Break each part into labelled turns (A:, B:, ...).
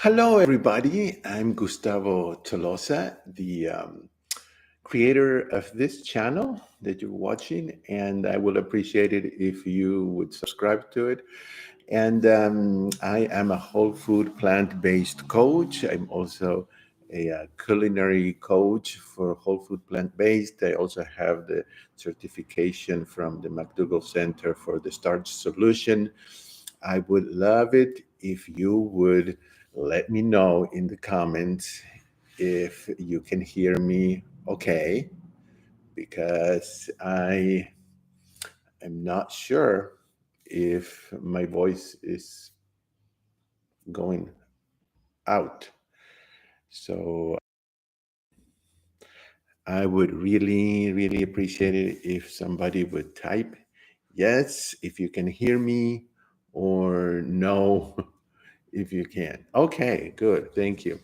A: Hello, everybody. I'm Gustavo Tolosa, the creator of this channel that you're watching, and I will appreciate it if you would subscribe to it. And I am a whole food plant-based coach. I'm also a culinary coach for whole food plant-based. I also have the certification from the McDougall Center for the Starch Solution. I would love it if you would let me know in the comments if you can hear me okay, because I am not sure if my voice is going out. So I would really, really appreciate it if somebody would type yes, if you can hear me, or no, if you can. Okay, good. Thank you.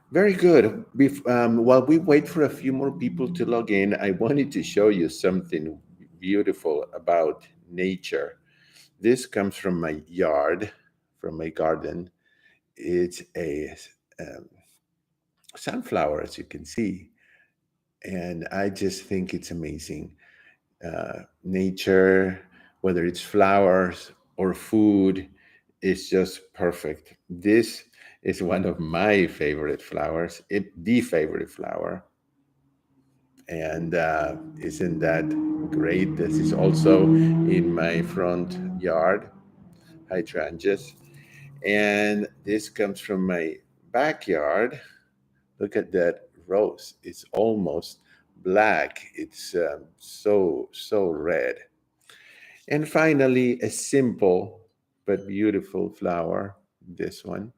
A: Very good. While we wait for a few more people to log in, I wanted to show you something beautiful about nature. This comes from my yard, from my garden. It's a um, sunflower, as you can see, and I just think it's amazing. Nature, whether it's flowers or food, is just perfect. This is one of my favorite flowers, the favorite flower. And isn't that great? This is also in my front yard, hydrangeas. And this comes from my backyard. Look at that rose. It's almost black. It's so red. And finally, a simple but beautiful flower, this one.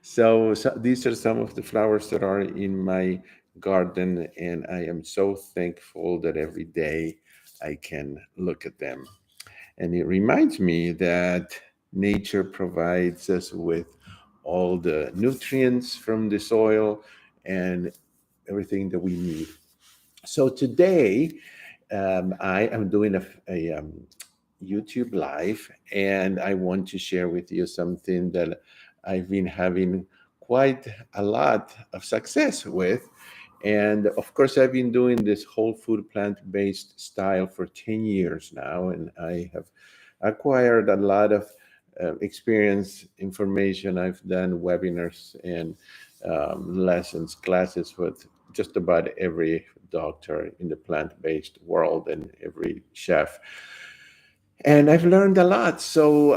A: So these are some of the flowers that are in my garden, and I am so thankful that every day I can look at them. And it reminds me that nature provides us with all the nutrients from the soil and everything that we need. So today, I am doing a YouTube live, and I want to share with you something that I've been having quite a lot of success with. And of course, I've been doing this whole food plant based style for 10 years now, and I have acquired a lot of experience, information. I've done webinars and lessons, classes with just about every doctor in the plant based world and every chef. And I've learned a lot. So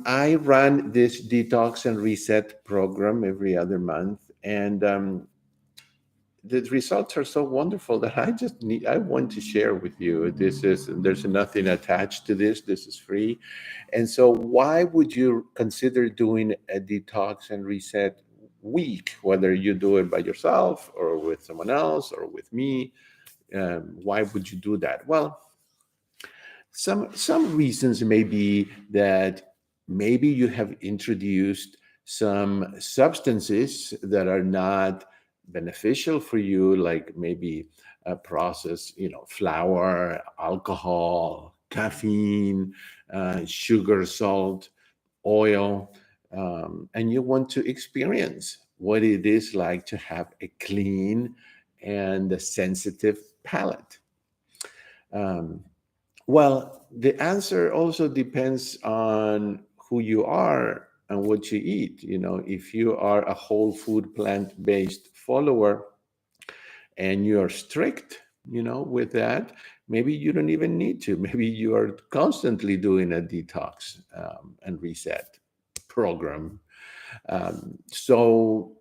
A: I run this Detox and Reset program every other month. And the results are so wonderful that I want to share with you. There's nothing attached to this. This is free. And so why would you consider doing a Detox and Reset week, whether you do it by yourself or with someone else or with me? Why would you do that? Well, some reasons may be that maybe you have introduced some substances that are not beneficial for you, like maybe a processed, flour, alcohol, caffeine, sugar, salt, oil, and you want to experience what it is like to have a clean and a sensitive palate. Um, well, the answer also depends on who you are and what you eat. If you are a whole food plant-based follower and you are strict, with that, maybe you don't even need to. Maybe you are constantly doing a detox and reset program. So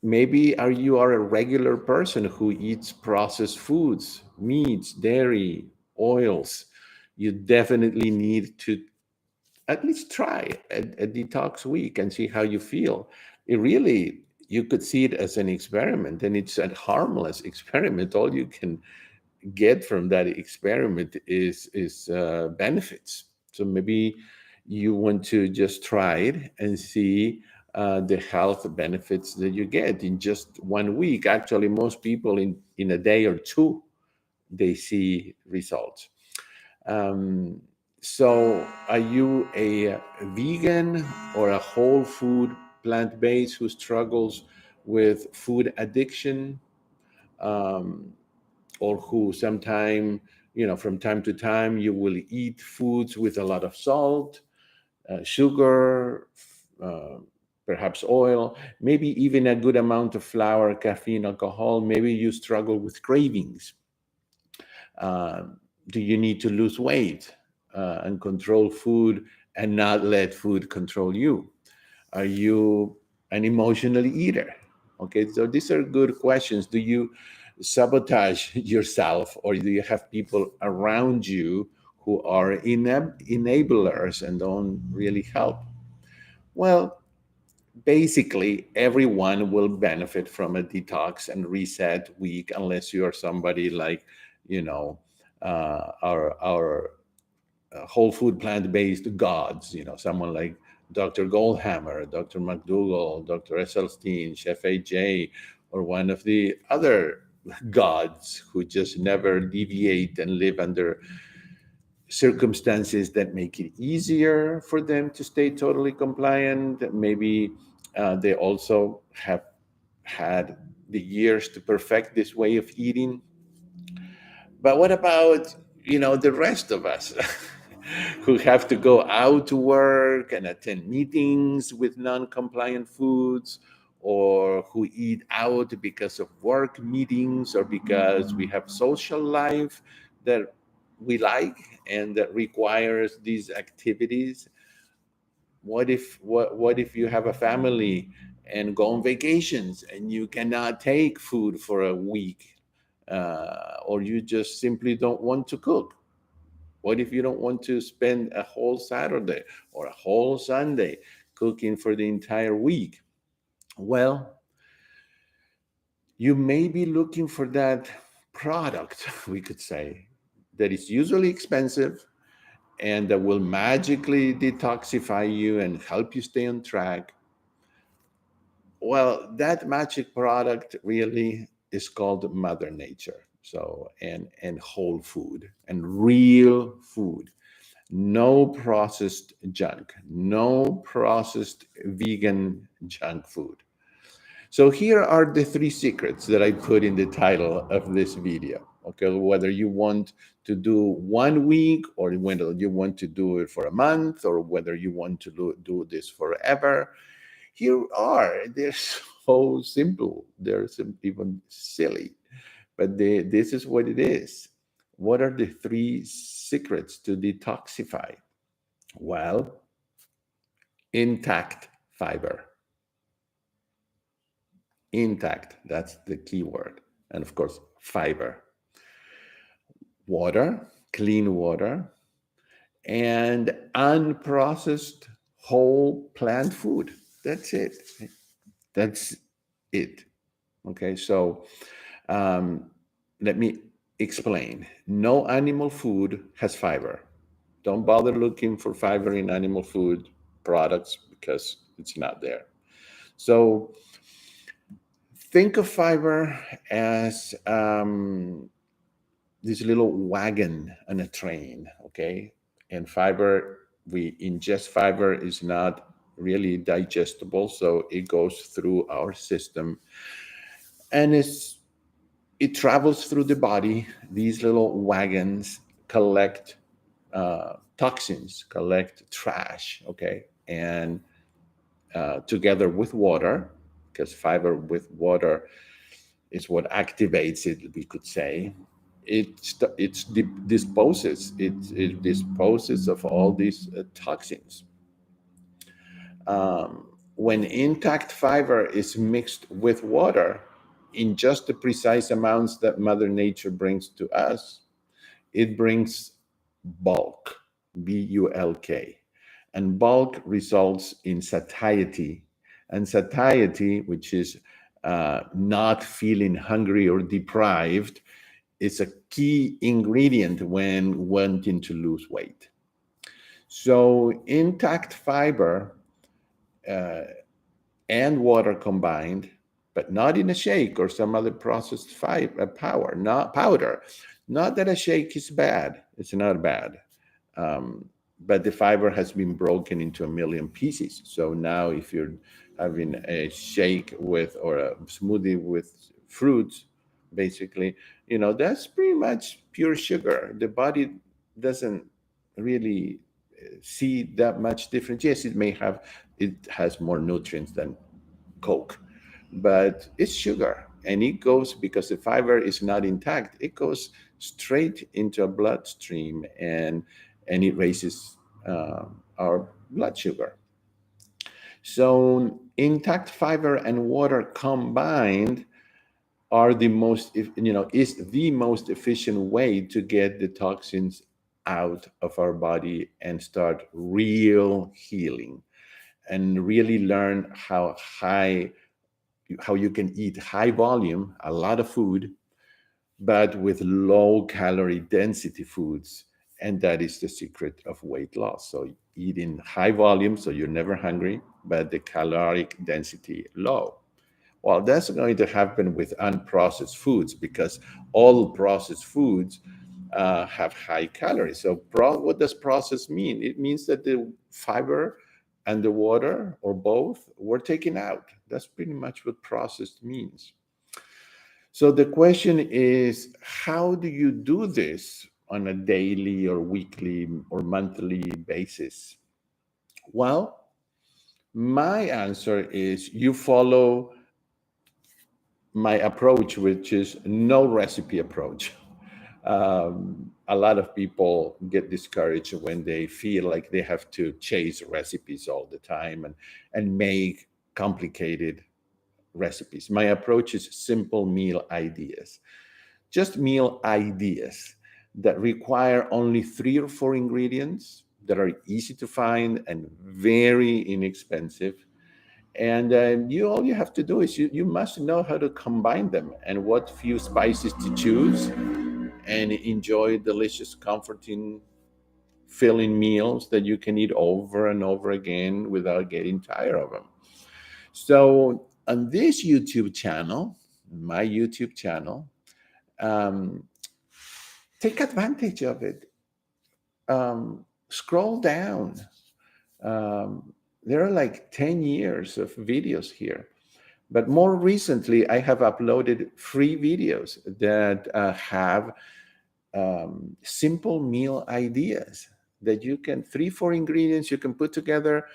A: maybe you are a regular person who eats processed foods, meats, dairy, oils. You definitely need to at least try a detox week and see how you feel. It really, you could see it as an experiment, and it's a harmless experiment. All you can get from that experiment is benefits. So maybe you want to just try it and see the health benefits that you get in just 1 week. Actually, most people in a day or two, they see results. So are you a vegan or a whole food plant-based who struggles with food addiction, um, or who sometime, from time to time, you will eat foods with a lot of salt, sugar, uh, perhaps oil, maybe even a good amount of flour, caffeine, alcohol. Maybe you struggle with cravings. Do you need to lose weight and control food and not let food control you? Are you an emotional eater? Okay, so these are good questions. Do you sabotage yourself, or do you have people around you who are enablers and don't really help? Well, basically, everyone will benefit from a detox and reset week, unless you are somebody like, you know, our whole food plant-based gods, someone like Dr. Goldhammer, Dr. McDougall, Dr. Esselstyn, Chef AJ, or one of the other gods who just never deviate and live under circumstances that make it easier for them to stay totally compliant. Maybe they also have had the years to perfect this way of eating. But what about, the rest of us who have to go out to work and attend meetings with non-compliant foods, or who eat out because of work meetings, or because we have social life that we like and that requires these activities? What if you have a family and go on vacations and you cannot take food for a week, or you just simply don't want to cook? What if you don't want to spend a whole Saturday or a whole Sunday cooking for the entire week? Well, you may be looking for that product, we could say, that is usually expensive and that will magically detoxify you and help you stay on track. Well, that magic product really is called Mother Nature. So, and whole food and real food. No processed junk, no processed vegan junk food. So here are the three secrets that I put in the title of this video. Okay, whether you want to do 1 week, or whether you want to do it for a month, or whether you want to do this forever, here are. They're so simple. They're even silly, but this is what it is. What are the three secrets to detoxify? Well, intact fiber. Intact, that's the key word. And of course, fiber. Water, clean water, and unprocessed whole plant food. That's it. That's it. Okay, so let me explain. No animal food has fiber. Don't bother looking for fiber in animal food products because it's not there. So think of fiber as this little wagon on a train, okay? And fiber, we ingest fiber, is not really digestible, so it goes through our system, and it travels through the body. These little wagons collect toxins, collect trash, okay? And together with water, because fiber with water is what activates it, we could say. It disposes of all these toxins. When intact fiber is mixed with water in just the precise amounts that Mother Nature brings to us, it brings bulk, bulk, and bulk results in satiety, and satiety, which is not feeling hungry or deprived, is a key ingredient when wanting to lose weight. So intact fiber and water combined, but not in a shake or some other processed fiber, not powder. Not that a shake is bad. It's not bad. but the fiber has been broken into a million pieces. So now if you're having a shake with or a smoothie with fruits, basically, that's pretty much pure sugar. The body doesn't really see that much difference. Yes, it has more nutrients than Coke, but it's sugar, and it goes, because the fiber is not intact, it goes straight into a bloodstream, and it raises our blood sugar. So intact fiber and water combined are the most, is the most efficient way to get the toxins out of our body and start real healing, and really learn how you can eat high volume, a lot of food, but with low calorie density foods. And that is the secret of weight loss. So eating high volume, so you're never hungry, but the caloric density low. Well, that's going to happen with unprocessed foods, because all processed foods have high calories. So what does processed mean? It means that the fiber and the water, or both, were taken out. That's pretty much what processed means. So the question is, how do you do this on a daily or weekly or monthly basis? Well, my answer is you follow my approach, which is no recipe approach. A lot of people get discouraged when they feel like they have to chase recipes all the time and make complicated recipes. My approach is simple meal ideas, just meal ideas that require only 3 or 4 ingredients, that are easy to find and very inexpensive. And all you have to do is you must know how to combine them and what few spices to choose, and enjoy delicious, comforting, filling meals that you can eat over and over again without getting tired of them. So on this YouTube channel, my YouTube channel, um, take advantage of it. Scroll down. Um, there are like 10 years of videos here. But more recently, I have uploaded free videos that have simple meal ideas that you can, 3, 4 ingredients you can put together,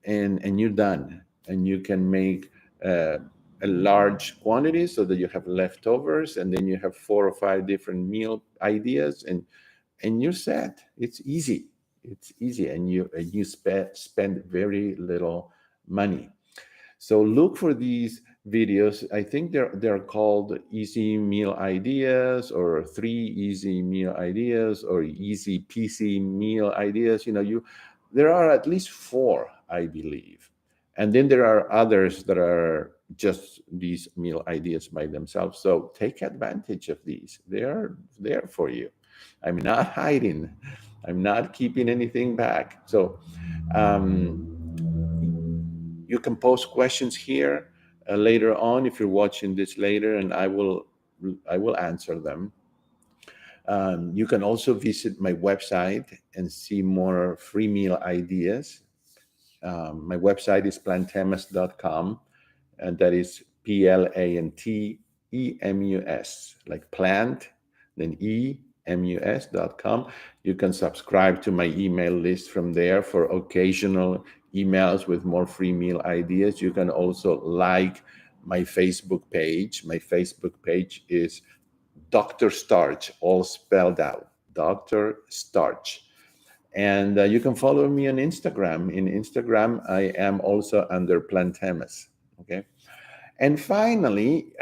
A: and you're done. And you can make a large quantity so that you have leftovers, and then you have 4 or 5 different meal ideas, and you're set. It's easy. It's easy, and you spend very little money. So look for these videos. I think they're called Easy Meal Ideas, or 3 Easy Meal Ideas, or Easy PC Meal Ideas. There are at least 4, I believe. And then there are others that are just these meal ideas by themselves. So take advantage of these. They are there for you. I'm not hiding. I'm not keeping anything back. So you can post questions here later on if you're watching this later, and I will answer them. You can also visit my website and see more free meal ideas. My website is plantemus.com, and that is PLANTEMUS, like plant, then EMUS.com. You can subscribe to my email list from there for occasional emails with more free meal ideas. You can also like my Facebook page. My Facebook page is Dr. Starch, all spelled out, Dr. Starch. And you can follow me on Instagram. In Instagram, I am also under Plantemus. Okay. And finally,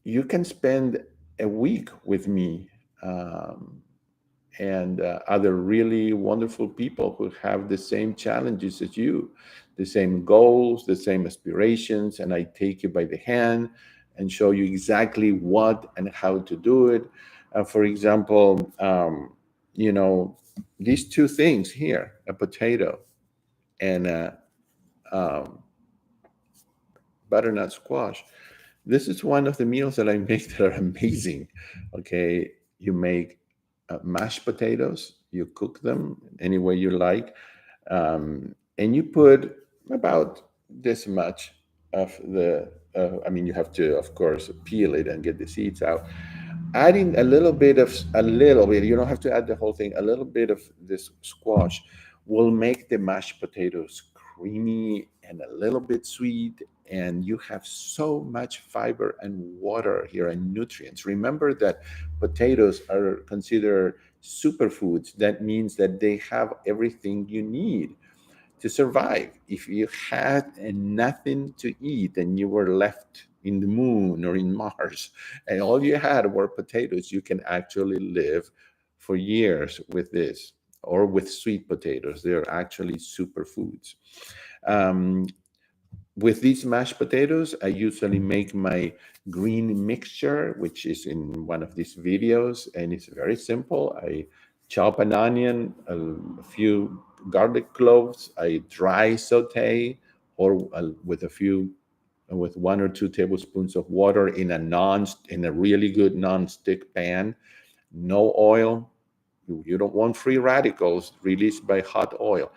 A: you can spend a week with me, and other really wonderful people who have the same challenges as you, the same goals, the same aspirations. And I take you by the hand and show you exactly what and how to do it. For example, these 2 things here, a potato and a butternut squash. This is one of the meals that I make that are amazing. Okay, you make mashed potatoes, You cook them any way you like, and you put about this much of the. I mean, you have to, of course, peel it and get the seeds out. Adding a little bit. You don't have to add the whole thing. A little bit of this squash will make the mashed potatoes creamy and a little bit sweet, and you have so much fiber and water here and nutrients. Remember that potatoes are considered superfoods. That means that they have everything you need to survive. If you had nothing to eat and you were left in the moon or in Mars and all you had were potatoes, you can actually live for years with this, or with sweet potatoes. They're actually superfoods. Um, with these mashed potatoes, I usually make my green mixture, which is in one of these videos, and it's very simple. I chop an onion, a few garlic cloves, I dry saute, or with 1 or 2 tablespoons of water in a really good non-stick pan. No oil. You don't want free radicals released by hot oil,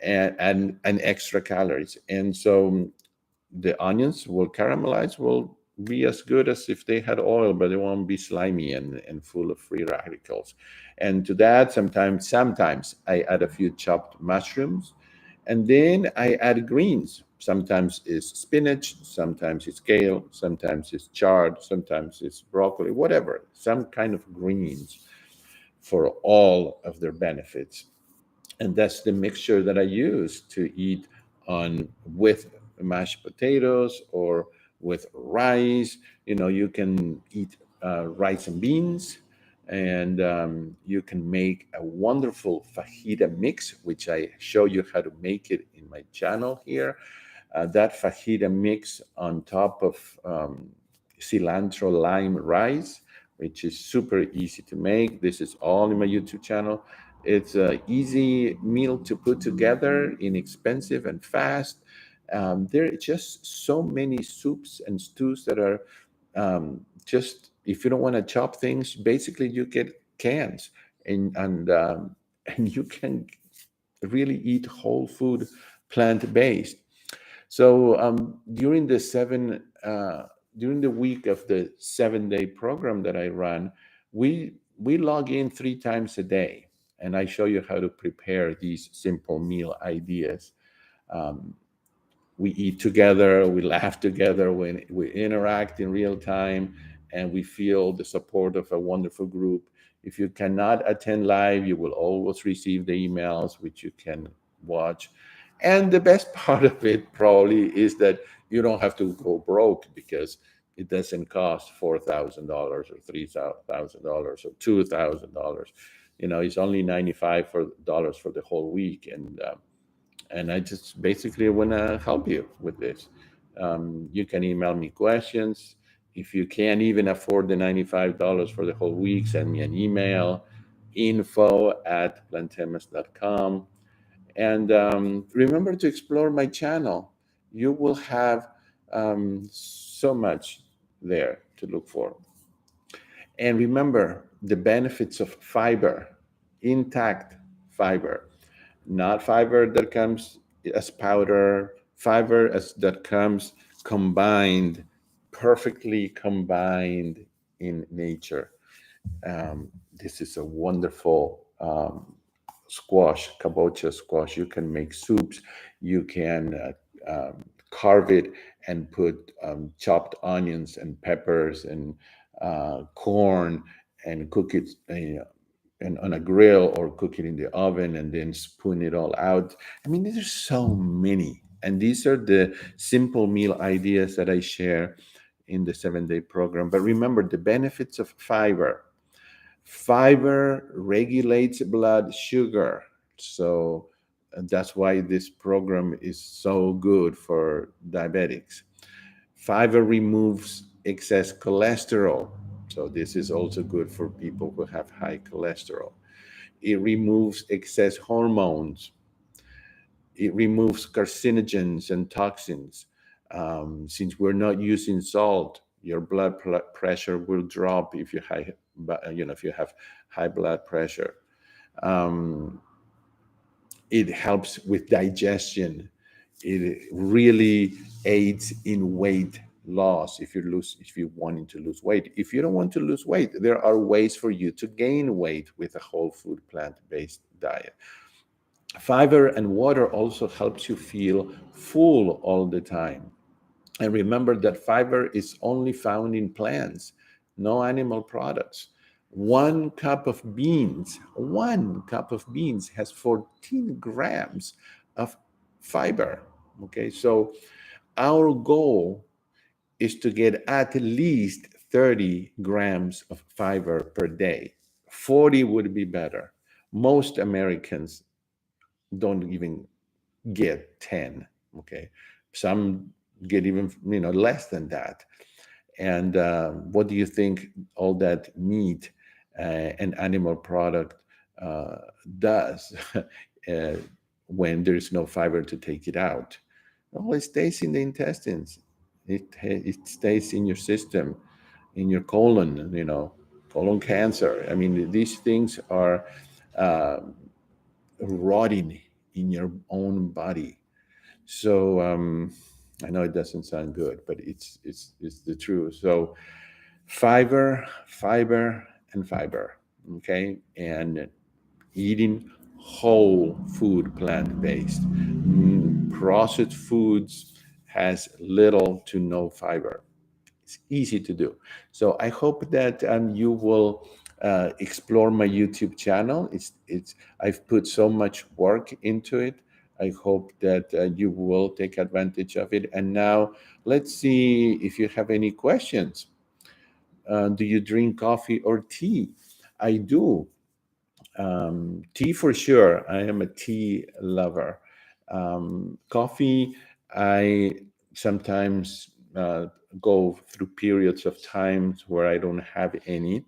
A: and extra calories. And so the onions will caramelize, will be as good as if they had oil, but they won't be slimy and full of free radicals. And to that, sometimes I add a few chopped mushrooms, and then I add greens. Sometimes it's spinach, sometimes it's kale, sometimes it's chard, sometimes it's broccoli, whatever, some kind of greens for all of their benefits. And that's the mixture that I use to eat on with mashed potatoes or with rice. You can eat rice and beans, and you can make a wonderful fajita mix, which I show you how to make it in my channel here. That fajita mix on top of cilantro lime rice, which is super easy to make. This is all in my YouTube channel. It's an easy meal to put together, inexpensive and fast. There are just so many soups and stews that are just, if you don't want to chop things, basically you get cans, and and you can really eat whole food, plant-based. So during the week of the 7-day program that I run, we log in 3 times a day, and I show you how to prepare these simple meal ideas. Um, we eat together, we laugh together, we interact in real time, and we feel the support of a wonderful group. If you cannot attend live, you will always receive the emails, which you can watch. And the best part of it probably is that you don't have to go broke, because it doesn't cost $4,000 or $3,000 or $2,000. It's only $95 for the whole week, and I just basically want to help you with this. You can email me questions. If you can't even afford the $95 for the whole week, send me an email, info@plantemas.com. And remember to explore my channel. You will have so much there to look for. And remember the benefits of fiber, intact fiber, not fiber that comes as powder, fiber that comes combined, perfectly combined in nature. This is a wonderful squash, kabocha squash. You can make soups. You can carve it and put chopped onions and peppers and corn, and cook it and on a grill, or cook it in the oven and then spoon it all out. I mean, there's so many. And these are the simple meal ideas that I share in the 7-day program. But remember the benefits of fiber. Fiber regulates blood sugar. So that's why this program is so good for diabetics. Fiber removes excess cholesterol. So this is also good for people who have high cholesterol. It removes excess hormones. It removes carcinogens and toxins. Since we're not using salt, your pressure will drop if you have high blood pressure. Um, it helps with digestion. It really aids in weight loss if you're wanting to lose weight. If you don't want to lose weight, there are ways for you to gain weight with a whole food plant-based diet. Fiber and water also helps you feel full all the time. And remember that fiber is only found in plants, no animal products. One cup of beans has 14 grams of fiber. Okay, so our goal is to get at least 30 grams of fiber per day. 40 would be better. Most Americans don't even get 10. Okay, some get even less than that. And what do you think all that meat and animal product uh, does uh, when there's no fiber to take it out? Well, it stays in the intestines. It stays in your system, in your colon. Colon cancer. I mean, these things are uh, rotting in your own body. So I know it doesn't sound good, but it's the truth. So fiber, and fiber. Okay, and eating whole food, plant-based. Processed foods has little to no fiber. It's easy to do. So I hope that you will explore my YouTube channel. It's I've put so much work into it. I hope that you will take advantage of it. And now let's see if you have any questions. Do you drink coffee or tea? I do. Tea for sure. I am a tea lover. Coffee, I sometimes go through periods of times where I don't have any.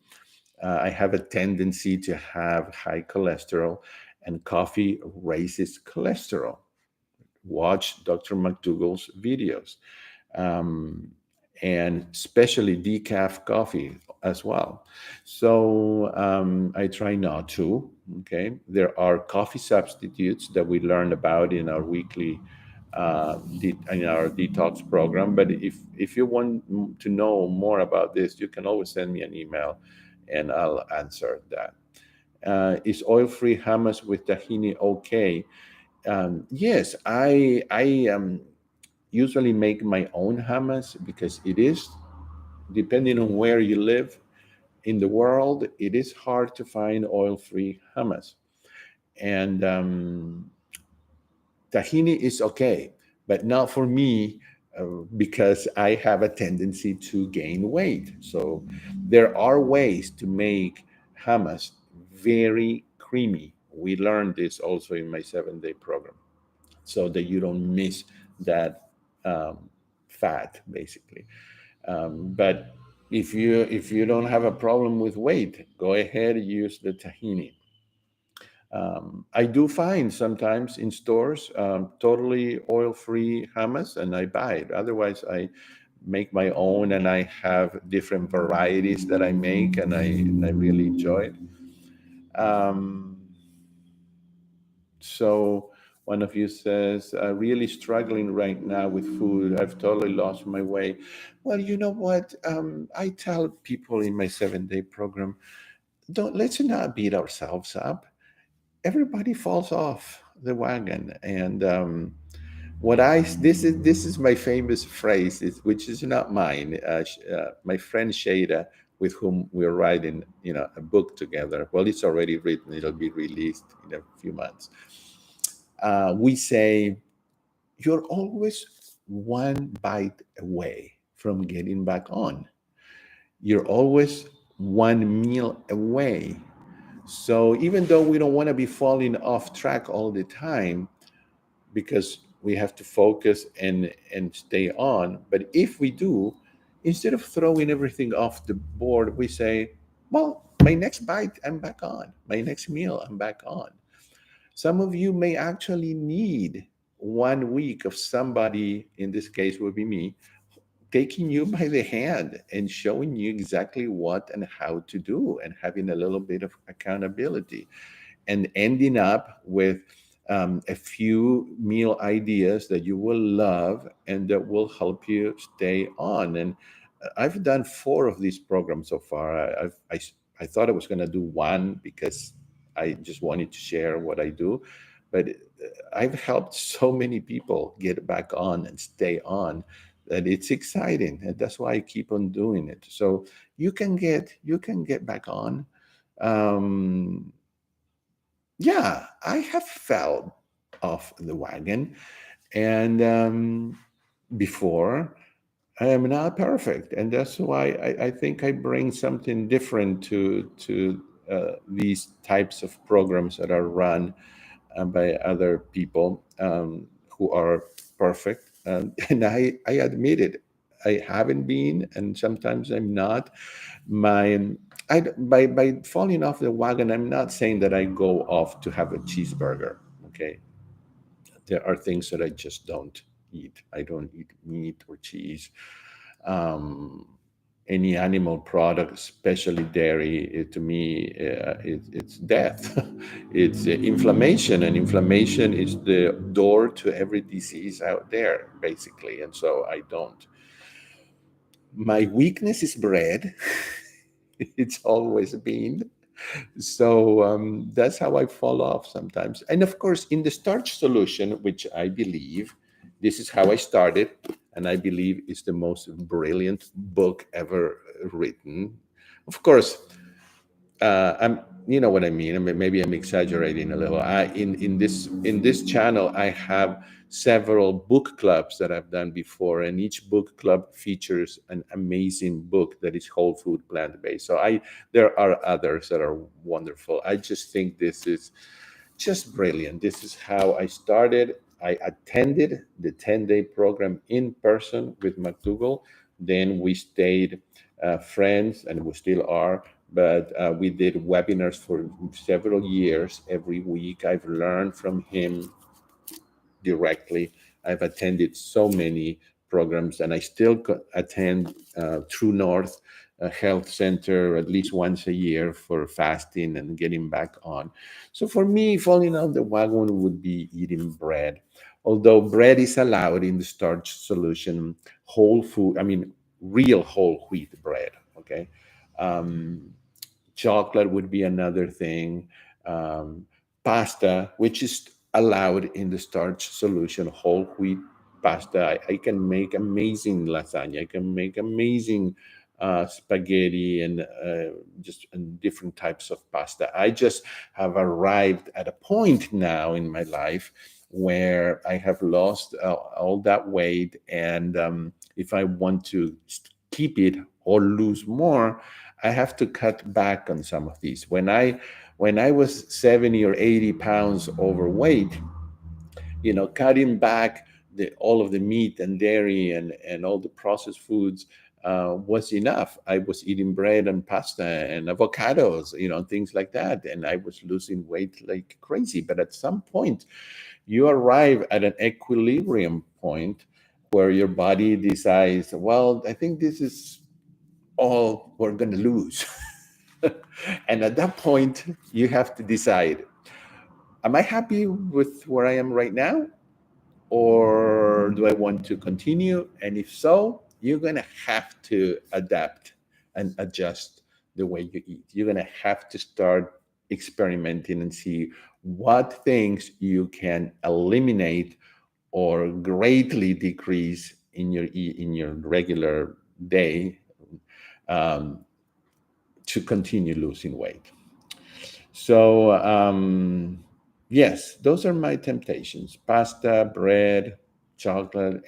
A: I have a tendency to have high cholesterol, and coffee raises cholesterol. Watch Dr. McDougall's videos, um, and especially decaf coffee as well. So I try not to. Okay, there are coffee substitutes that we learned about in our weekly in our detox program. But if you want to know more about this, you can always send me an email, and I'll answer that. Is oil-free hummus with tahini okay? Yes, I usually make my own hummus because it is, depending on where you live in the world, it is hard to find oil-free hummus. And tahini is okay, but not for me because I have a tendency to gain weight. So there are ways to make hummus very creamy. We learned this also in my 7-day program, so that you don't miss that fat, basically. But if you don't have a problem with weight, go ahead and use the tahini. I do find sometimes in stores totally oil-free hummus, and I buy it. Otherwise, I make my own, and I have different varieties that I make, and I really enjoy it. Um, So one of you says, really struggling right now with food. I've totally lost my way. Well, you know what? I tell people in my 7-day program, don't let's not beat ourselves up. Everybody falls off the wagon, and what I this is my famous phrase, which is not mine. My friend Shada, with whom we're writing, a book together. Well, it's already written. It'll be released in a few months. We say you're always one bite away from getting back on. You're always one meal away. So even though we don't want to be falling off track all the time, because we have to focus and stay on. But if we do, instead of throwing everything off the board, we say, well, my next bite, I'm back on. My next meal, I'm back on. Some of you may actually need 1 week of somebody, in this case would be me, taking you by the hand and showing you exactly what and how to do, and having a little bit of accountability. and ending up with a few meal ideas that you will love and that will help you stay on. And I've done 4 of these programs so far. I thought I was going to do one because I just wanted to share what I do, but I've helped so many people get back on and stay on that it's exciting, and that's why I keep on doing it. So you can get back on. Um, yeah, I have fell off the wagon, and before I am not perfect, and that's why I think I bring something different to these types of programs that are run by other people who are perfect. And I admit it. I haven't been, and sometimes I'm not. My by falling off the wagon, I'm not saying that I go off to have a cheeseburger. Okay, there are things that I just don't eat. I don't eat meat or cheese. Um, any animal product, especially dairy, to me, it's death. It's inflammation, and inflammation is the door to every disease out there, basically. And so I don't. My weakness is bread. It's always been. So that's how I fall off sometimes. And of course, in the Starch Solution, which I believe this is how I started, and I believe it's the most brilliant book ever written. Of course, I'm, you know what I mean. I mean, maybe I'm exaggerating a little. In this channel, I have several book clubs that I've done before, and each book club features an amazing book that is whole food plant based. So there are others that are wonderful. I just think this is just brilliant. This is how I started. I attended the 10-day program in person with McDougall. Then we stayed friends, and we still are. But we did webinars for several years every week. I've learned from him directly. I've attended so many programs, and I still attend True North Health Center at least once a year for fasting and getting back on. So for me, falling off the wagon would be eating bread. Although bread is allowed in the Starch Solution, whole food, I mean, real whole wheat bread, okay? Um, Chocolate would be another thing. Um, Pasta, which is allowed in the Starch Solution, whole wheat pasta. I can make amazing lasagna. I can make amazing spaghetti and just and different types of pasta. I just have arrived at a point now in my life where I have lost all that weight, and if I want to keep it or lose more, I have to cut back on some of these. When I was 70 or 80 pounds overweight, cutting back all of the meat and dairy and all the processed foods was enough. I was eating bread and pasta and avocados, things like that, and I was losing weight like crazy. But at some point, you arrive at an equilibrium point where your body decides, well, I think this is all we're going to lose. And at that point, you have to decide, am I happy with where I am right now? Or do I want to continue? And if so, you're going to have to adapt and adjust the way you eat. You're going to have to start experimenting and see what things you can eliminate or greatly decrease in your regular day, um, to continue losing weight. So, yes, those are my temptations: pasta, bread, chocolate,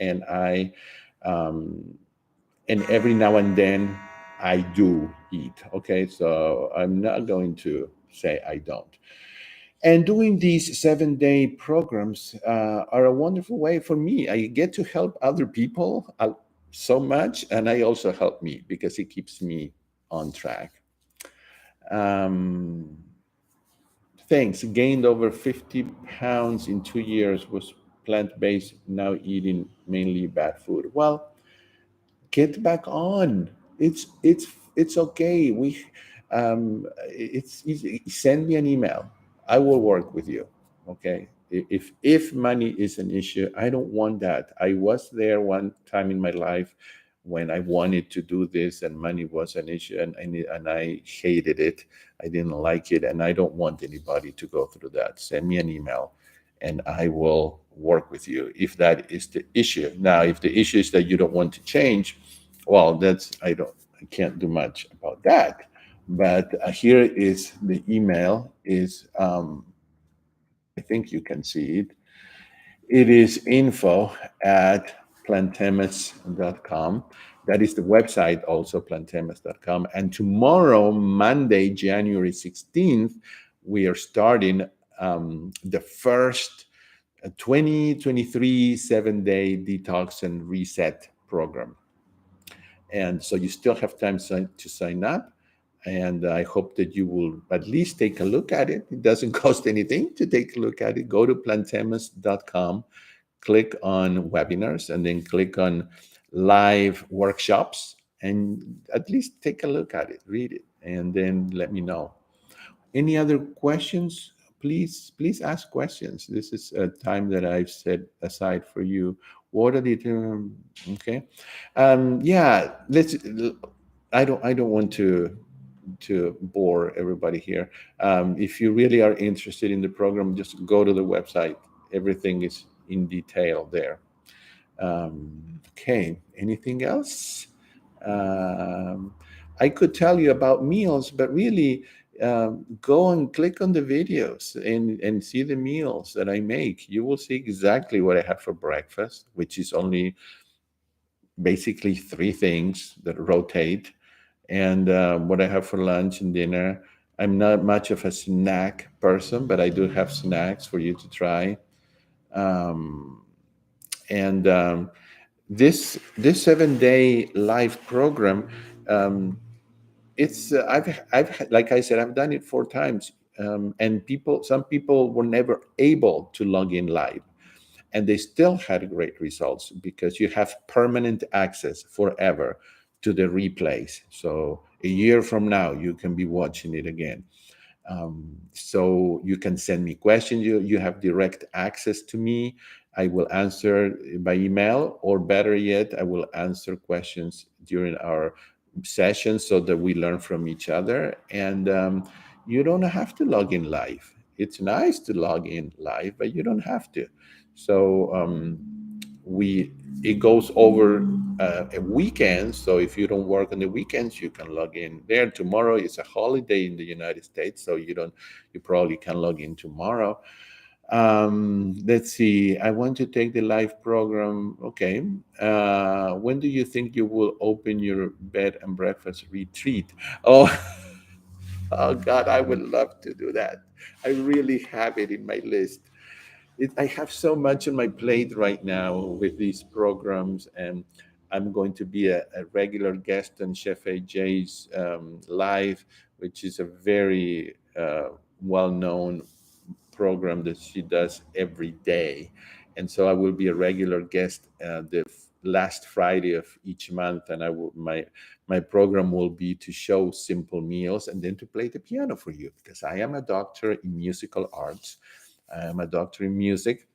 A: um, and every now and then I do eat. Okay, so I'm not going to say I don't. And doing these 7-day programs are a wonderful way for me. I get to help other people so much, and I also help me because it keeps me on track. Um, Thanks. Gained over 50 pounds in 2 years, was plant based, now eating mainly bad food. Well, get back on. It's okay. It's easy. Send me an email. I will work with you. Okay. If money is an issue, I don't want that. I was there one time in my life when I wanted to do this and money was an issue, and I hated it. I didn't like it, and I don't want anybody to go through that. Send me an email and I will work with you if that is the issue. Now, if the issue is that you don't want to change, well, I can't do much about that. But here is the email is I think you can see it. It is info at plantemis.com. That is the website, also plantemis.com. And tomorrow, Monday, January 16th, we are starting the first 2023 7-day detox and reset program. And so you still have time to sign up. And I hope that you will at least take a look at it. It doesn't cost anything to take a look at it. Go to plantemis.com, click on webinars, and then click on live workshops, and at least take a look at it, read it, and then let me know. Any other questions? Please ask questions. This is a time that I've set aside for you. What are the okay? Yeah, let's. I don't want to bore everybody here. If you really are interested in the program, just go to the website. Everything is in detail there. Okay, anything else? Um, I could tell you about meals, but really, go and click on the videos and see the meals that I make. You will see exactly what I have for breakfast, which is only basically three things that rotate, and what I have for lunch and dinner. I'm not much of a snack person, but I do have snacks for you to try. Um, and this 7-day live program, it's I've like I said, I've done it 4 times, and some people were never able to log in live, and they still had great results because you have permanent access forever to the replays. So a year from now, you can be watching it again. So you can send me questions. You have direct access to me. I will answer by email, or better yet, I will answer questions during our sessions so that we learn from each other. And you don't have to log in live. It's nice to log in live, but you don't have to. So we it goes over a weekend. So if you don't work on the weekends, you can log in there. Tomorrow is a holiday in the United States, so you probably can log in tomorrow. Let's see. I want to take the live program. Okay. When do you think you will open your bed and breakfast retreat? Oh, oh God, I would love to do that. I really have it in my list. I have so much on my plate right now with these programs, and I'm going to be a regular guest on Chef AJ's live, which is a very well-known program that she does every day. And so I will be a regular guest the last Friday of each month, and my program will be to show simple meals and then to play the piano for you, because I am a doctor in musical arts. I'm a doctor in music.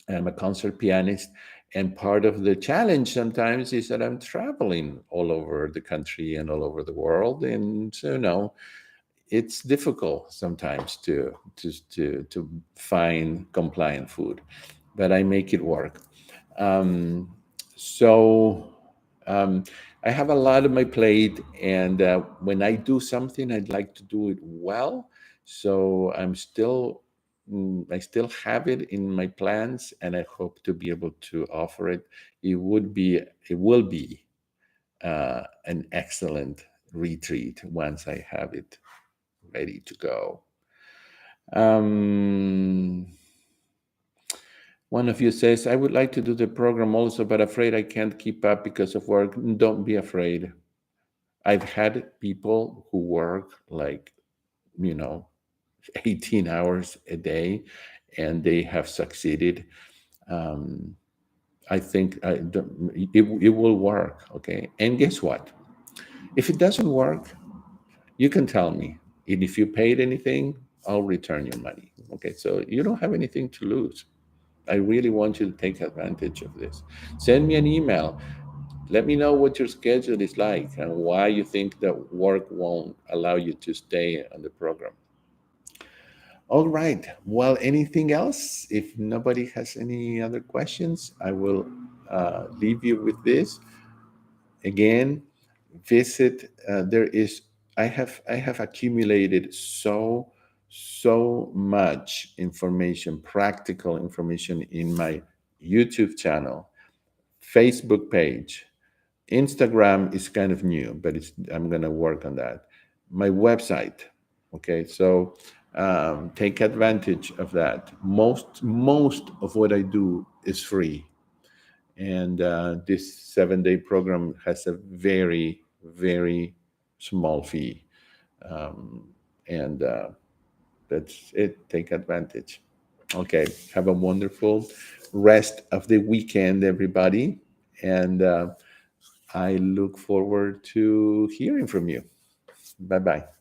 A: I'm a concert pianist. And part of the challenge sometimes is that I'm traveling all over the country and all over the world. And so, it's difficult sometimes to find compliant food, but I make it work. Um, so I have a lot on my plate, and when I do something, I'd like to do it well. So I still have it in my plans, and I hope to be able to offer it. It will be an excellent retreat once I have it ready to go. Um, One of you says, I would like to do the program also, but afraid I can't keep up because of work. Don't be afraid. I've had people who work like, you know, 18 hours a day, and they have succeeded. Um, I think it will work. Okay. And guess what? If it doesn't work, you can tell me. And if you paid anything, I'll return your money. Okay, so you don't have anything to lose. I really want you to take advantage of this. Send me an email. Let me know what your schedule is like and why you think that work won't allow you to stay on the program. All right. Well, anything else? If nobody has any other questions, I will leave you with this. Again, visit. There is. I have accumulated so much information, practical information in my YouTube channel, Facebook page. Instagram is kind of new, but I'm gonna work on that. My website. Okay, so take advantage of that. Most of what I do is free, and this 7-day program has a very small fee, um, and that's it. Take advantage. Okay, have a wonderful rest of the weekend, everybody, and I look forward to hearing from you. Bye bye.